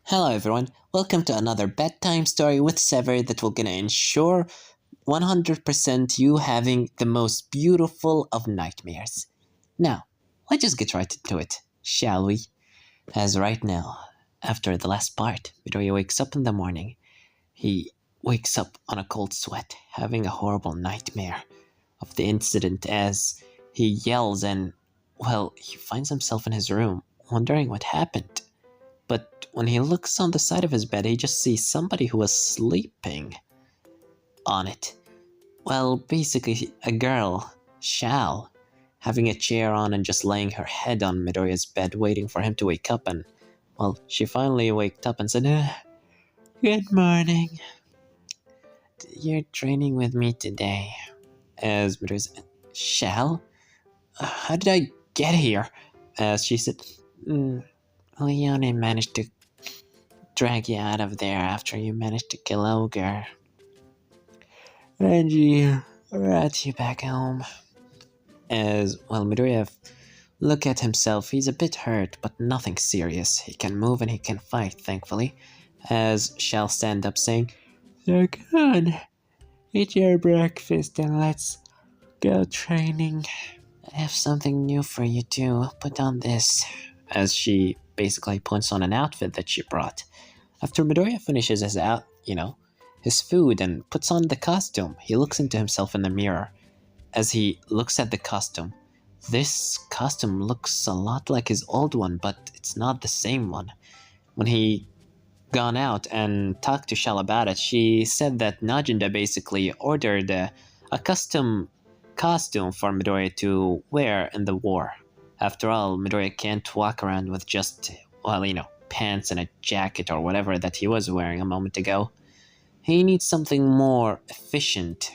Hello everyone, welcome to another bedtime story with Sever that will gonna ensure 100% you having the most beautiful of nightmares. Now, let's just get right into it, shall we? As right now, after the last part, Midoriya wakes up in the morning. He wakes up on a cold sweat, having a horrible nightmare of the incident as he yells and, well, he finds himself in his room, wondering what happened. But when he looks on the side of his bed, he just sees somebody who was sleeping on it. Well, basically, a girl, Shal, having a chair on and just laying her head on Midoriya's bed, waiting for him to wake up. And, well, she finally waked up and said, Good morning. You're training with me today. As Midoriya said, Shal? How did I get here? As she said, Leone managed to drag you out of there after you managed to kill Ogre. And she brought you back home. As, well, Midoriya look at himself, he's a bit hurt, but nothing serious. He can move and he can fight, thankfully. As Shall stand up saying, So good. Eat your breakfast and let's go training. I have something new for you too. Put on this. As she basically puts on an outfit that she brought. After Midoriya finishes his food and puts on the costume, he looks into himself in the mirror. As he looks at the costume, this costume looks a lot like his old one, but it's not the same one. When he gone out and talked to Shell about it, she said that Najinda basically ordered a custom costume for Midoriya to wear in the war. After all, Midoriya can't walk around with just, pants and a jacket or whatever that he was wearing a moment ago. He needs something more efficient.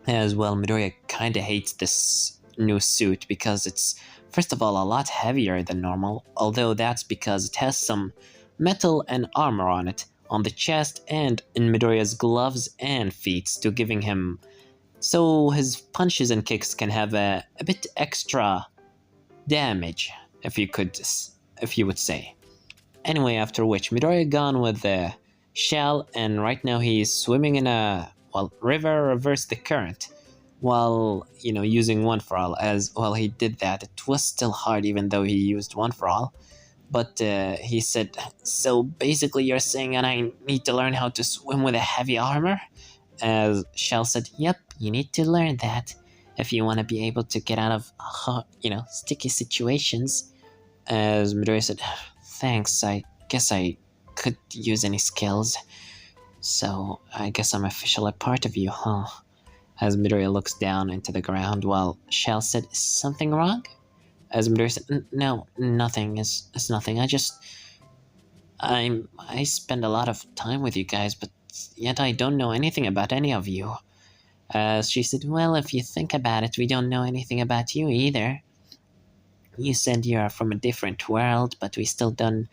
As well, Midoriya kinda hates this new suit because it's, first of all, a lot heavier than normal, although that's because it has some metal and armor on it, on the chest and in Midoriya's gloves and feet, to giving him, so his punches and kicks can have a bit extra damage, if you would say. Anyway, after which, Midoriya gone with the shell, and right now he's swimming in a, river reverse the current, while, using one for all. As, he did that. It was still hard even though he used one for all. But he said, so basically you're saying and I need to learn how to swim with a heavy armor? As Shell said, yep, you need to learn that if you want to be able to get out of, sticky situations. As Midoriya said, thanks, I guess I could use any skills. So, I guess I'm officially a part of you, huh? As Midoriya looks down into the ground while Shell said, is something wrong? As Midoriya said, no, nothing, it's nothing, I spend a lot of time with you guys, but yet I don't know anything about any of you. As she said, well, if you think about it, we don't know anything about you either. You said you are from a different world, but we still don't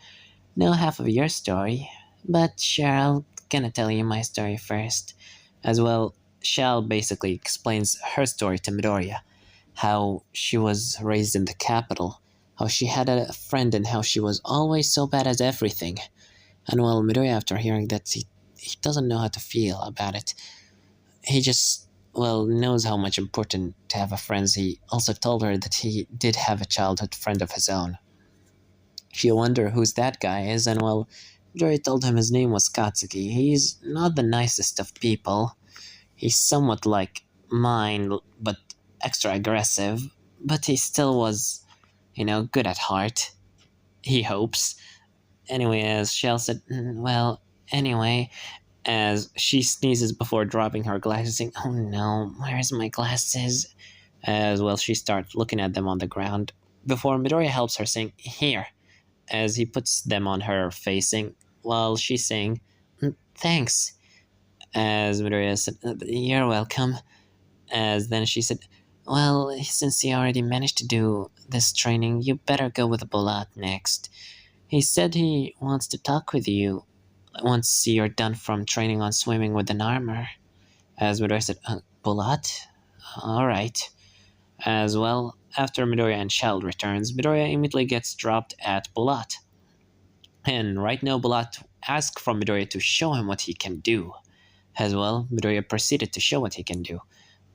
know half of your story. But sure, I'll gonna tell you my story first. As well, Shell basically explains her story to Midoriya. How she was raised in the capital, how she had a friend and how she was always so bad at everything. And well, Midoriya, after hearing that, he doesn't know how to feel about it. He just, knows how much important to have a friend. He also told her that he did have a childhood friend of his own. She wondered who's that guy is, and Midoriya told him his name was Katsuki. He's not the nicest of people. He's somewhat like mine, but extra aggressive. But he still was, good at heart. He hopes. Anyway, as Shell said, anyway, as she sneezes before dropping her glasses, saying, oh no, where's my glasses? As well, she starts looking at them on the ground, before Midoriya helps her, saying, here, as he puts them on her facing, while she's saying, thanks. As Midoriya said, you're welcome. As then she said, well, since you already managed to do this training, you better go with Bulat next. He said he wants to talk with you once you're done from training on swimming with an armor. As Midoriya said, Bulat? Alright. As well, after Midoriya and Shell returns, Midoriya immediately gets dropped at Bulat. And right now, Bulat asked from Midoriya to show him what he can do. As well, Midoriya proceeded to show what he can do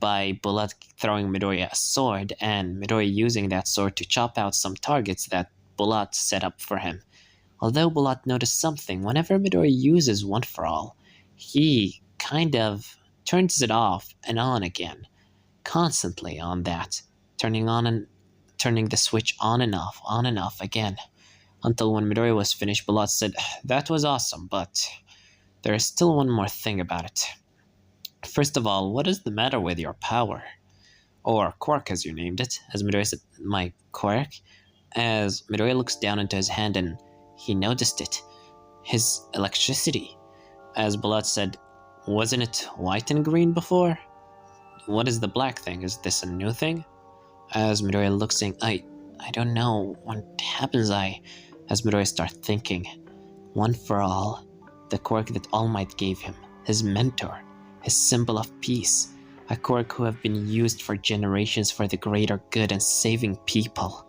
by Bulat throwing Midoriya a sword and Midoriya using that sword to chop out some targets that Bulat set up for him. Although Bulat noticed something, whenever Midoriya uses One for All, he kind of turns it off and on again, constantly on that, turning on and turning the switch on and off again. Until when Midoriya was finished, Bulat said, "That was awesome, but there is still one more thing about it. First of all, what is the matter with your power? Or quirk, as you named it," as Midoriya said, "my quirk?" As Midoriya looks down into his hand and he noticed it. His electricity. As Bulat said, "Wasn't it white and green before? What is the black thing? Is this a new thing?" As Midoriya looks saying, I don't know what happens. As Midoriya starts thinking, One for All, the quirk that All Might gave him, his mentor, his symbol of peace, a quirk who have been used for generations for the greater good and saving people.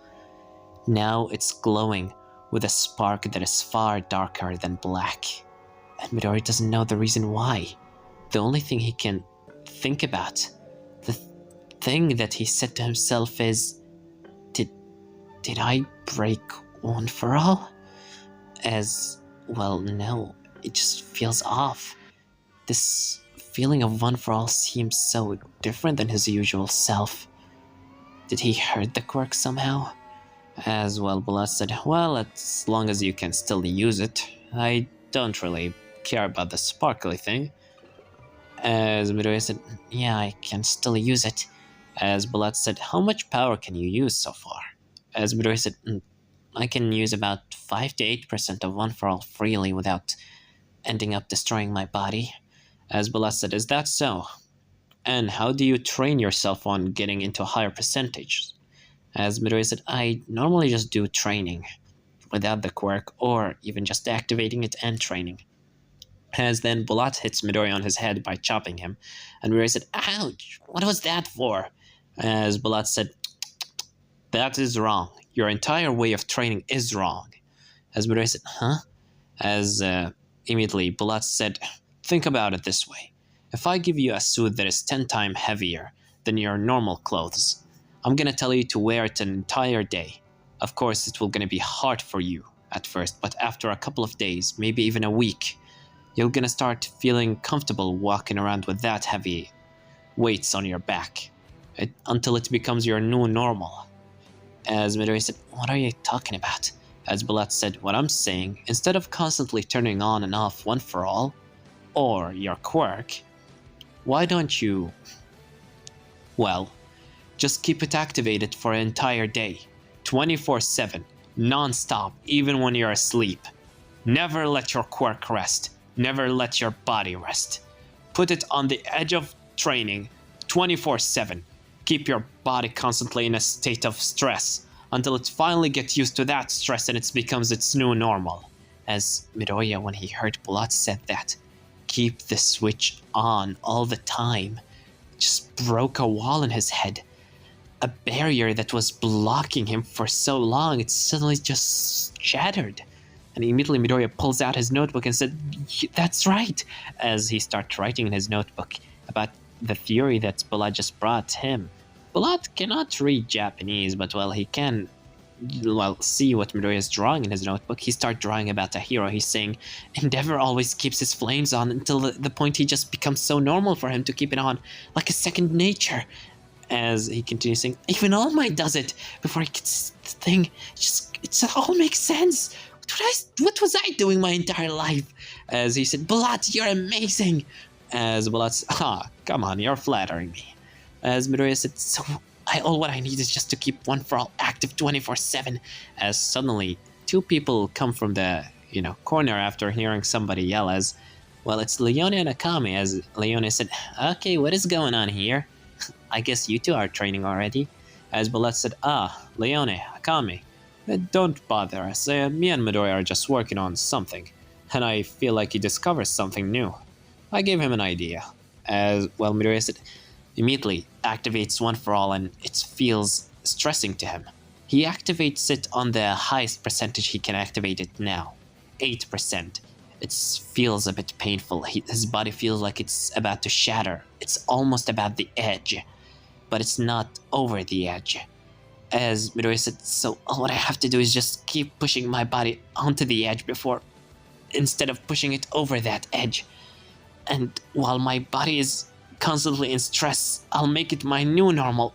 Now it's glowing with a spark that is far darker than black. And Midoriya doesn't know the reason why. The only thing he can think about, the thing that he said to himself is, did I break One for All? As, well, no, it just feels off. This feeling of One for All seems so different than his usual self. Did he hurt the quirk somehow? As well, Bulat said, "Well, as long as you can still use it, I don't really care about the sparkly thing." As Midoriya said, "Yeah, I can still use it." As Bulat said, "How much power can you use so far?" As Midoriya said, "I can use about 5 to 8% of One for All freely without ending up destroying my body." As Bulat said, "Is that so? And how do you train yourself on getting into a higher percentage?" As Midoriya said, "I normally just do training without the quirk, or even just activating it and training." As then Bulat hits Midoriya on his head by chopping him, and Midoriya said, "Ouch, what was that for?" As Bulat said, "That is wrong. Your entire way of training is wrong." As Midoriya said, "Huh?" As immediately Bulat said, "Think about it this way. If I give you a suit that is 10 times heavier than your normal clothes, I'm gonna tell you to wear it an entire day. Of course, it will gonna be hard for you at first, but after a couple of days, maybe even a week, you're gonna start feeling comfortable walking around with that heavy weights on your back, until it becomes your new normal." As Midoriya said, "What are you talking about?" As Bulat said, "What I'm saying, instead of constantly turning on and off One for All, or your quirk, why don't you, well, just keep it activated for an entire day, 24/7, non-stop, even when you're asleep. Never let your quirk rest. Never let your body rest. Put it on the edge of training, 24/7. Keep your body constantly in a state of stress until it finally gets used to that stress and it becomes its new normal." As Midoriya, when he heard Bulat said that, "Keep the switch on all the time," just broke a wall in his head. A barrier that was blocking him for so long, it suddenly just shattered. And immediately Midoriya pulls out his notebook and said, "That's right," as he starts writing in his notebook about the theory that Bulat just brought him. Bulat cannot read Japanese, but well, he can see what Midoriya is drawing in his notebook. He starts drawing about a hero. He's saying, "Endeavor always keeps his flames on until the point he just becomes so normal for him to keep it on, like a second nature." As he continues saying, "Even All Might does it before he gets the thing. It all makes sense. What was I doing my entire life?" As he said, "Bulat, you're amazing." As Bulat, "Come on, you're flattering me." As Midoriya said, "So all what I need is just to keep One for All active 24/7. As suddenly, two people come from the corner after hearing somebody yell as, well, it's Leone and Akame. As Leone said, "Okay, what is going on here? I guess you two are training already." As Bulat said, "Leone, Akame, don't bother us. Me and Midoriya are just working on something, and I feel like he discovers something new. I gave him an idea." As well, Midoriya said, immediately activates One for All, and it feels stressing to him. He activates it on the highest percentage he can activate it now. 8%. It feels a bit painful. His body feels like it's about to shatter. It's almost about the edge, but it's not over the edge. As Midoriya said, so all what I have to do is just keep pushing my body onto the edge instead of pushing it over that edge. And while my body is constantly in stress, I'll make it my new normal.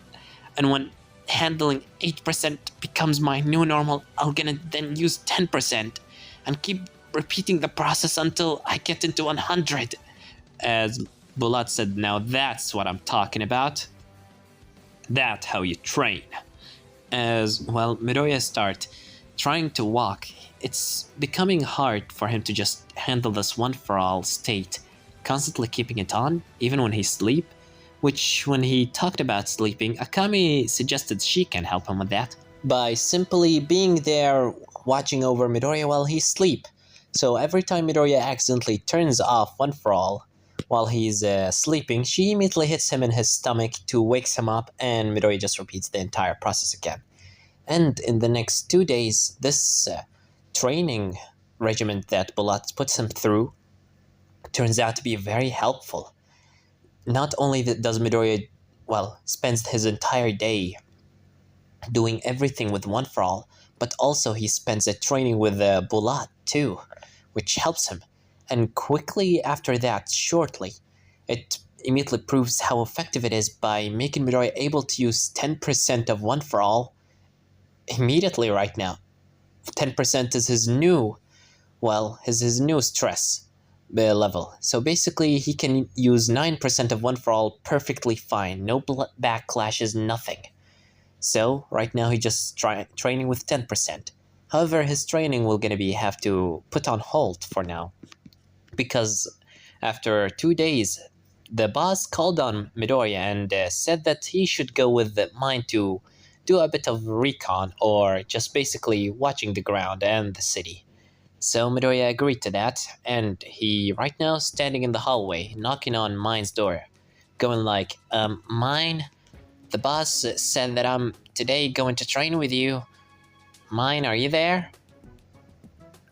And when handling 8% becomes my new normal, I'm gonna then use 10% and keep repeating the process until I get into 100. As Bulat said, now that's what I'm talking about. That's how you train. As well, Midoriya start trying to walk. It's becoming hard for him to just handle this one-for-all state, constantly keeping it on, even when he sleep. Which, when he talked about sleeping, Akame suggested she can help him with that by simply being there watching over Midoriya while he sleep. So every time Midoriya accidentally turns off one for all while he's sleeping, she immediately hits him in his stomach to wakes him up, and Midoriya just repeats the entire process again. And in the next 2 days, this training regimen that Bulat puts him through turns out to be very helpful. Not only does Midoriya, spends his entire day doing everything with one for all, but also he spends it training with Bulat too, which helps him. And quickly after that, shortly, it immediately proves how effective it is by making Midoriya able to use 10% of one for all immediately right now. 10% is his new stress level. So basically, he can use 9% of one for all perfectly fine. No backlashes, nothing. So right now he just training with 10%. However, his training will have to put on hold for now, because after 2 days, the boss called on Midoriya and said that he should go with mine to do a bit of recon, or just basically watching the ground and the city. So Midoriya agreed to that, and he right now standing in the hallway, knocking on Mine's door, going like, Mine, the boss said that I'm today going to train with you. Mine, are you there?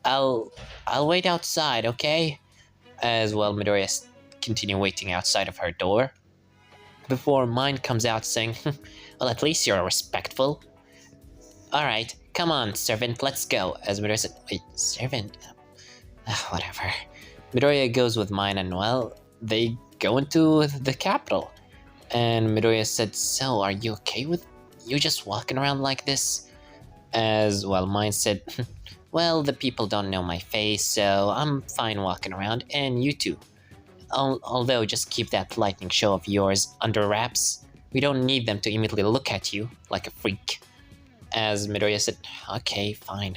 I'll wait outside, okay? As well, Midoriya continue waiting outside of her door, before Mine comes out saying, well, at least you're respectful. Alright, come on, servant, let's go. As Midoriya said, wait, servant? Whatever. Midoriya goes with Mine, and they go into the capital. And Midoriya said, so, are you okay with you just walking around like this? As Mine said, well, the people don't know my face, so I'm fine walking around, and you too. Although, just keep that lightning show of yours under wraps. We don't need them to immediately look at you like a freak. As Midoriya said, okay, fine.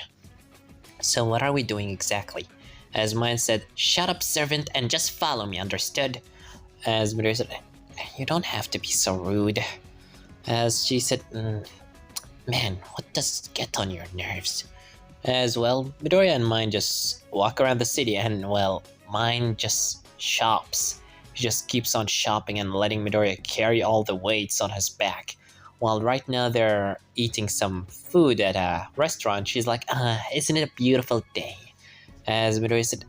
So what are we doing exactly? As Mine said, shut up, servant, and just follow me, understood? As Midoriya said, you don't have to be so rude. As she said, man, what does get on your nerves? As Midoriya and Mine just walk around the city, and Mine just shops. He just keeps on shopping and letting Midoriya carry all the weights on his back. While right now they're eating some food at a restaurant, she's like, isn't it a beautiful day? As Midoriya said,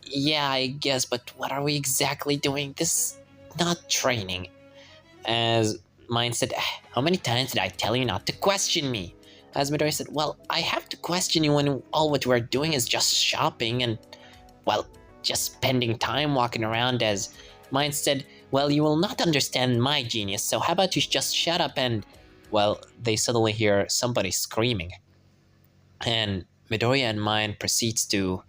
yeah, I guess, but what are we exactly doing? This is not training. As Mine said, how many times did I tell you not to question me? As Midoriya said, I have to question you when all what we're doing is just shopping and, just spending time walking around. As Mine said, you will not understand my genius, so how about you just shut up? And, they suddenly hear somebody screaming. And Midoriya and Mine proceeds to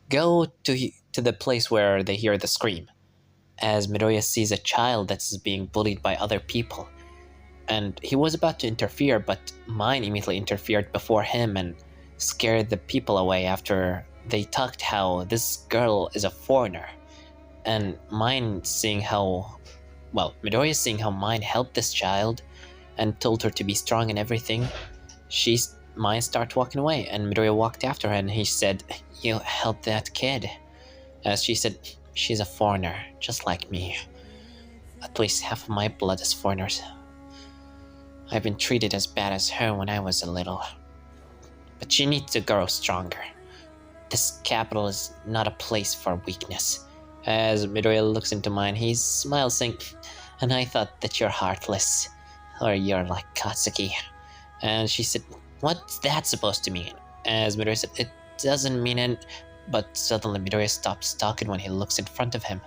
go to the place where they hear the scream. As Midoriya sees a child that's being bullied by other people. And he was about to interfere, but Mine immediately interfered before him and scared the people away after they talked how this girl is a foreigner. And Mine seeing how, Midoriya seeing how Mine helped this child and told her to be strong and everything, Mine started walking away, and Midoriya walked after her, and he said, you helped that kid. As she said, she's a foreigner, just like me. At least half of my blood is foreigners. I've been treated as bad as her when I was a little. But she needs to grow stronger. this capital is not a place for weakness. As Midoriya looks into mine, he smiles, saying, "And I thought that you're heartless, or you're like Katsuki." And she said, "What's that supposed to mean?" As Midoriya said, "It doesn't mean it." But suddenly Midoriya stops talking when he looks in front of him.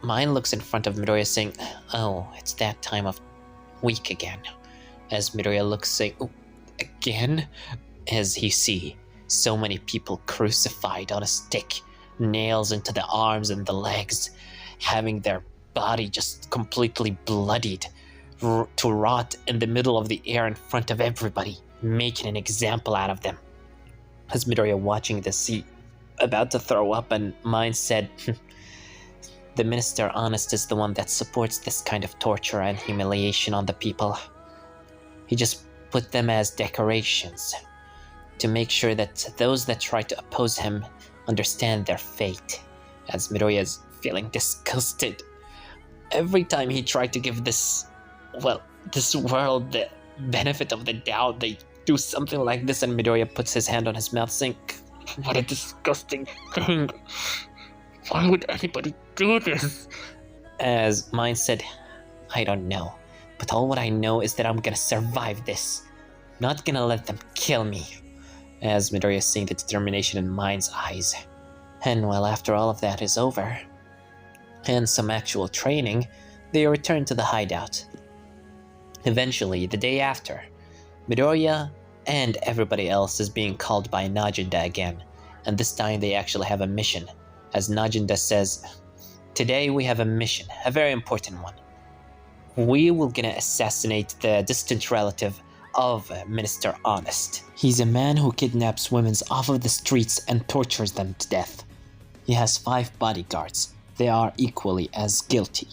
Mine looks in front of Midoriya, saying, "Oh, it's that time of week again." As Midoriya looks, saying, "Oh, again?" As he see so many people crucified on a stick, nails into the arms and the legs, having their body just completely bloodied to rot in the middle of the air in front of everybody, making an example out of them. As Midoriya watching this, he about to throw up, and mine said, "The Minister Honest is the one that supports this kind of torture and humiliation on the people. He just put them as decorations to make sure that those that try to oppose him understand their fate." As Midoriya is feeling disgusted. Every time he tried to give this world the benefit of the doubt, they do something like this, and Midoriya puts his hand on his mouth, saying, "What a disgusting thing. Why would anybody do this?" As mine said, "I don't know, but all what I know is that I'm gonna survive this. Not gonna let them kill me." As Midoriya is seeing the determination in mine's eyes. And after all of that is over, and some actual training, they return to the hideout. Eventually, the day after, Midoriya and everybody else is being called by Najinda again, and this time they actually have a mission. As Najinda says, "Today we have a mission, a very important one. We will gonna assassinate the distant relative of Minister Honest. He's a man who kidnaps women off of the streets and tortures them to death. He has 5 bodyguards. They are equally as guilty.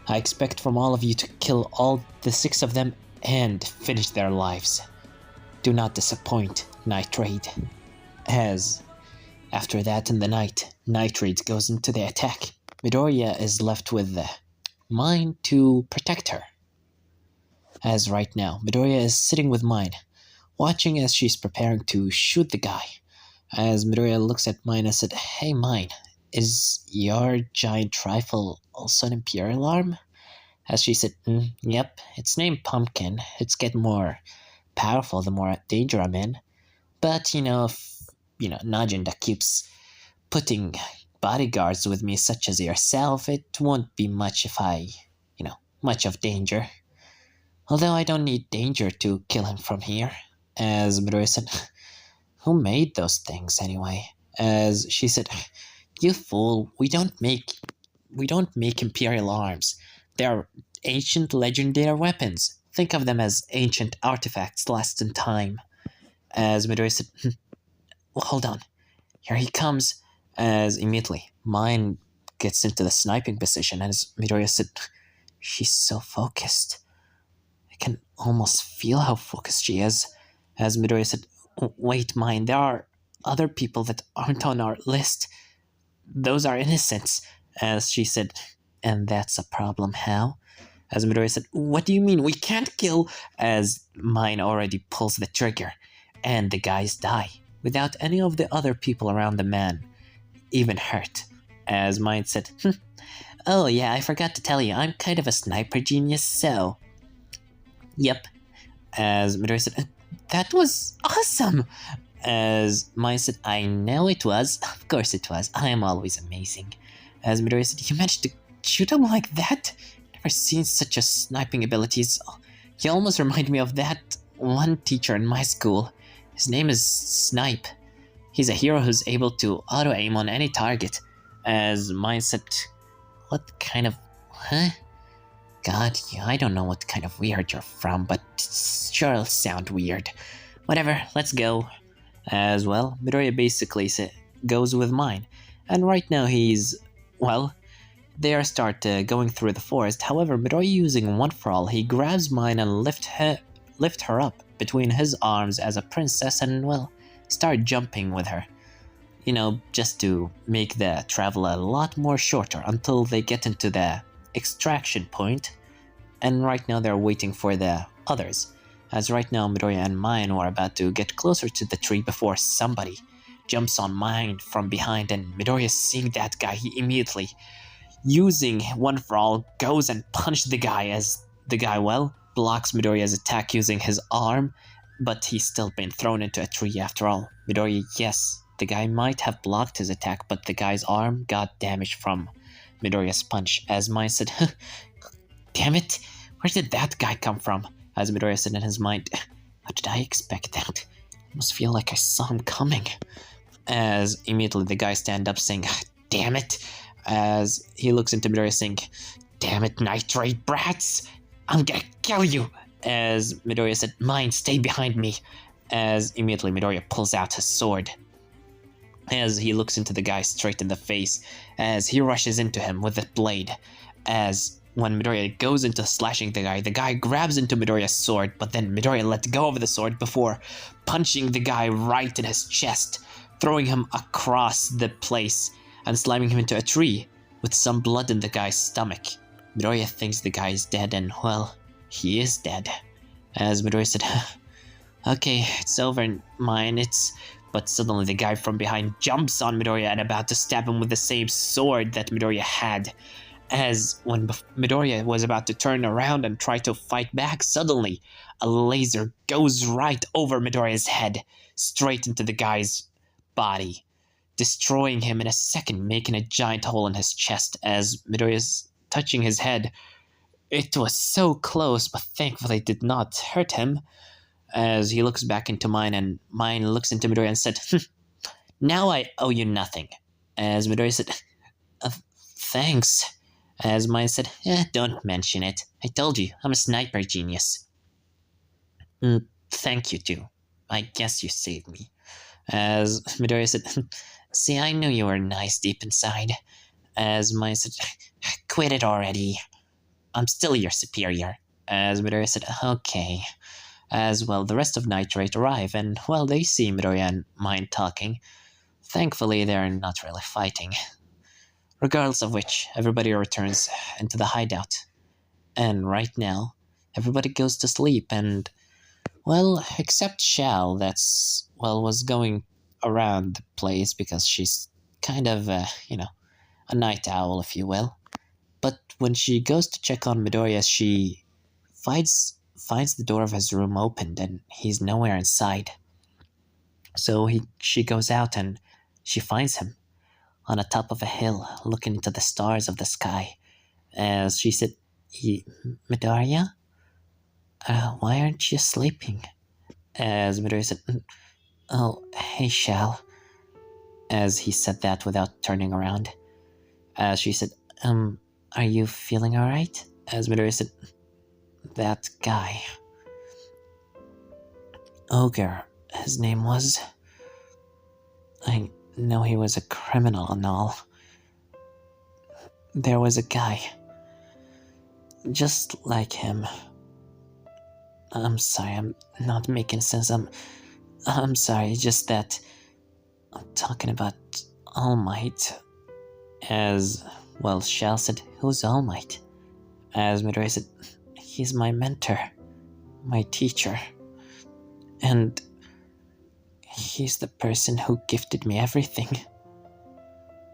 I expect from all of you to kill all the 6 of them and finish their lives. Do not disappoint, Nitrate." As after that in the night, Nitrate goes into the attack. Midoriya is left with the Mine to protect her. As right now, Midoriya is sitting with Mine, watching as she's preparing to shoot the guy. As Midoriya looks at Mine and said, "Hey Mine, is your giant rifle also an Imperial arm?" As she said, "Yep, it's named Pumpkin. It's getting more powerful the more danger I'm in. But, if, Najinda keeps putting bodyguards with me such as yourself, it won't be much if I, much of danger. Although I don't need danger to kill him from here." As Midoriya said, "Who made those things anyway?" As she said, "You fool, we don't make Imperial arms. They're ancient legendary weapons. Think of them as ancient artifacts lost in time." As Midoriya said, "Well, hold on. Here he comes." As immediately, Mine gets into the sniping position, and as Midoriya said, "She's so focused. I can almost feel how focused she is." As Midoriya said, "Wait, Mine, there are other people that aren't on our list. Those are innocents." As she said, "And that's a problem, how?" As Midoriya said, "What do you mean? We can't kill." As Mine already pulls the trigger, and the guys die, without any of the other people around the man even hurt. As Mine said, "Oh yeah, I forgot to tell you, I'm kind of a sniper genius, so..." "Yep." As Midoriya said, "That was awesome." As Mine said, "I know it was. Of course it was. I am always amazing." As Midoriya said, "You managed to shoot him like that? Never seen such a sniping abilities. You almost remind me of that one teacher in my school. His name is Snipe. He's a hero who's able to auto-aim on any target." As Mine said, "What kind of... huh? God, yeah, I don't know what kind of weird you're from, but it sure sound weird. Whatever, let's go." As Midoriya basically goes with Mine, and right now they start going through the forest. However, Midoriya, using One For All, he grabs Mine and lift her up between his arms as a princess and, start jumping with her. Just to make the travel a lot more shorter until they get into the extraction point. And right now they're waiting for the others. as right now Midoriya and Mine are about to get closer to the tree before somebody jumps on Mine from behind, and Midoriya seeing that guy, he immediately, using One for All, goes and punches the guy as the guy, well, blocks Midoriya's attack using his arm, but he's still been thrown into a tree after all. Midoriya, yes, the guy might have blocked his attack, but the guy's arm got damaged from Midoriya's punch. As Mine said, damn it, where did that guy come from? As Midoriya said in his mind, how did I expect that? I must feel like I saw him coming. As immediately the guy stand up saying, damn it, as he looks into Midoriya saying, damn it, nitrate brats, I'm gonna kill you. As Midoriya said, Mine, stay behind me. As immediately Midoriya pulls out his sword. As he looks into the guy straight in the face, as he rushes into him with the blade. As when Midoriya goes into slashing the guy grabs into Midoriya's sword, but then Midoriya lets go of the sword before punching the guy right in his chest, throwing him across the place and slamming him into a tree with some blood in the guy's stomach. Midoriya thinks the guy is dead, and well, he is dead. As Midoriya said, okay, it's over, Mine, But suddenly the guy from behind jumps on Midoriya and about to stab him with the same sword that Midoriya had. As when Midoriya was about to turn around and try to fight back, suddenly a laser goes right over Midoriya's head, straight into the guy's body, destroying him in a second, making a giant hole in his chest. As Midoriya's touching his head, it was so close, but thankfully it did not hurt him. As he looks back into Mine, and Mine looks into Midoriya and said, now I owe you nothing. As Midoriya said, thanks. As Mine said, don't mention it. I told you, I'm a sniper genius. Thank you too. I guess you saved me. As Midoriya said, see, I knew you were nice deep inside. As Mine said, quit it already. I'm still your superior. As Midoriya said, okay. As well, the rest of Nitrate arrive, and well, they see Midoriya and Mine talking. Thankfully, they're not really fighting. Regardless of which, everybody returns into the hideout. And right now, everybody goes to sleep, and well, except Shell, was going around the place because she's kind of, a night owl, if you will. But when she goes to check on Midoriya, she finds the door of his room opened, and he's nowhere inside. So she goes out, and she finds him on the top of a hill, looking into the stars of the sky. As she said, Midoriya? Why aren't you sleeping? As Midoriya said, oh, hey, Shell. As he said that without turning around. As she said, are you feeling alright? As Midoriya said, that guy. Ogre, his name was. I know he was a criminal and all. There was a guy just like him. I'm sorry, I'm not making sense. I'm sorry, just that I'm talking about All Might. As well, Shell said, who's All Might? As Midoriya said, he's my mentor, my teacher, and he's the person who gifted me everything.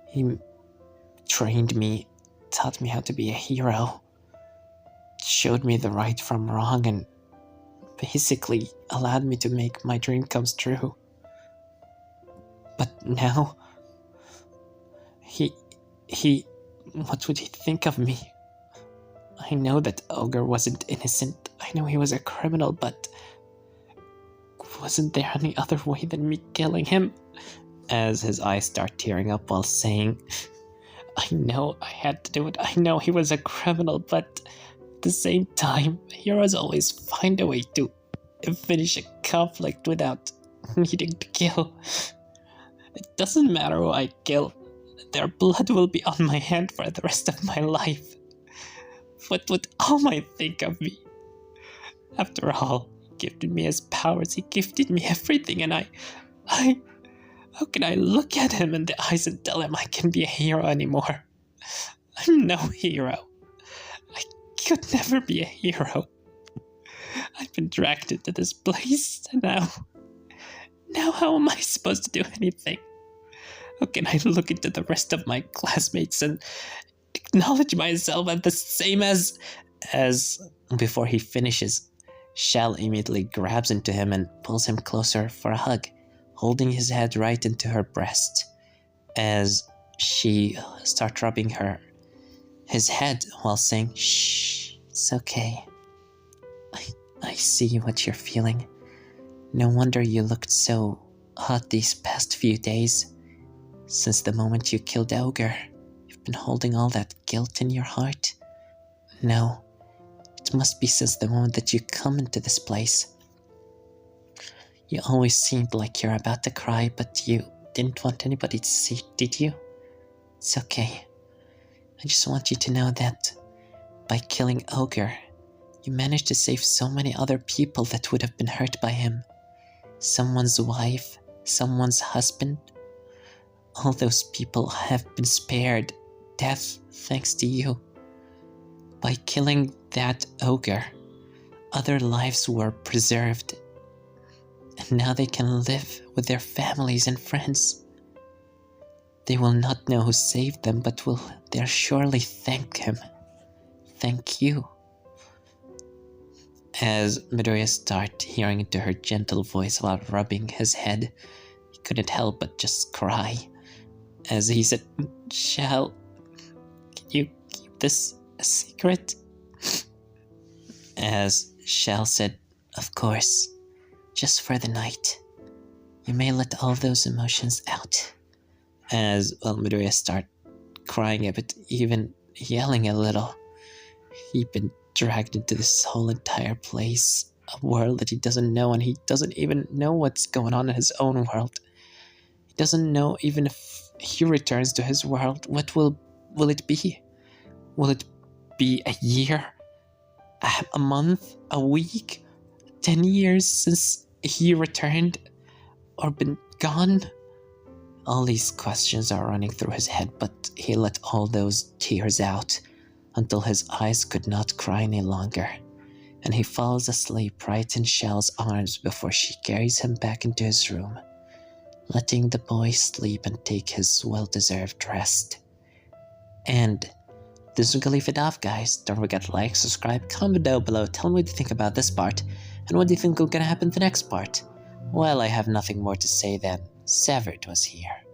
He trained me, taught me how to be a hero, showed me the right from wrong, and basically allowed me to make my dream come true. But now, what would he think of me? I know that Ogre wasn't innocent. I know he was a criminal, but wasn't there any other way than me killing him? As his eyes start tearing up while saying, I know I had to do it. I know he was a criminal, but at the same time, heroes always find a way to finish a conflict without needing to kill. It doesn't matter who I kill. Their blood will be on my hand for the rest of my life. What would All Might think of me? After all, he gifted me his powers, he gifted me everything, and how can I look at him in the eyes and tell him I can be a hero anymore? I'm no hero. I could never be a hero. I've been dragged into this place, and now how am I supposed to do anything? How can I look into the rest of my classmates and acknowledge myself as the same as... Before he finishes, Shell immediately grabs into him and pulls him closer for a hug, holding his head right into her breast as she starts rubbing his head while saying, "Shh, it's okay. I see what you're feeling. No wonder you looked so hot these past few days. Since the moment you killed Ogre, you've been holding all that guilt in your heart. No, it must be since the moment that you come into this place. You always seemed like you're about to cry, but you didn't want anybody to see, did you? It's okay. I just want you to know that by killing Ogre, you managed to save so many other people that would have been hurt by him. Someone's wife, someone's husband. All those people have been spared death thanks to you. By killing that Ogre, other lives were preserved. And now they can live with their families and friends. They will not know who saved them, but they'll surely thank him. Thank you." As Midoriya started hearing into her gentle voice while rubbing his head, he couldn't help but just cry. As he said, "Shell, can you keep this a secret?" As Shell said, "Of course, just for the night. You may let all those emotions out." As Midoriya started crying a bit, even yelling a little. He'd been dragged into this whole entire place, a world that he doesn't know, and he doesn't even know what's going on in his own world. He doesn't know even if he returns to his world, what will it be? Will it be a year? A month? A week? 10 years since he returned? Or been gone? All these questions are running through his head, but he let all those tears out until his eyes could not cry any longer, and he falls asleep right in Shell's arms before she carries him back into his room, letting the boy sleep and take his well-deserved rest. And this is gonna leave it off, guys. Don't forget to like, subscribe, comment down below, tell me what you think about this part, and what do you think is gonna happen in the next part. Well, I have nothing more to say than Severed was here.